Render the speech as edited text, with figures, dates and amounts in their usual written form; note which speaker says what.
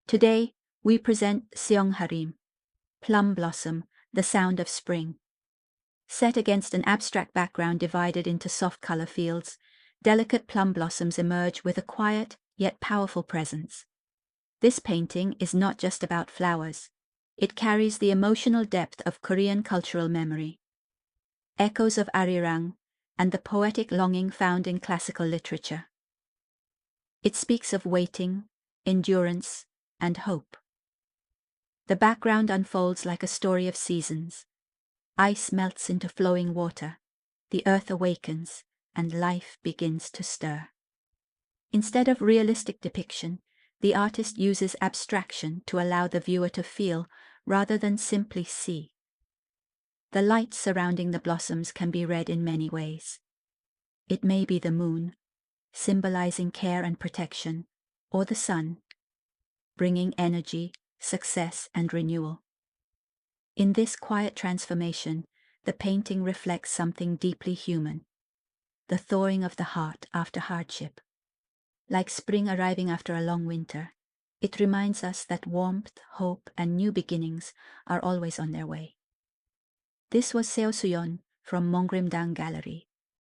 Speaker 1: Today, we present Seong Harim, Plum Blossom, the Sound of Spring. Set against an abstract background divided into soft color fields, delicate plum blossoms emerge with a quiet yet powerful presence. This painting is not just about flowers. It carries the emotional depth of Korean cultural memory, echoes of Arirang, and the poetic longing found in classical literature. It speaks of waiting, endurance, and hope. The background unfolds like a story of seasons. Ice melts into flowing water, the earth awakens, and life begins to stir. Instead of realistic depiction, the artist uses abstraction to allow the viewer to feel rather than simply see. The light surrounding the blossoms can be read in many ways. It may be the moon, symbolizing care and protection, or the sun, bringing energy, success, and renewal. In this quiet transformation, the painting reflects something deeply human, the thawing of the heart after hardship. Like spring arriving after a long winter, it reminds us that warmth, hope, and new beginnings are always on their way. This was Seo Suyeon from 몽림당갤러리.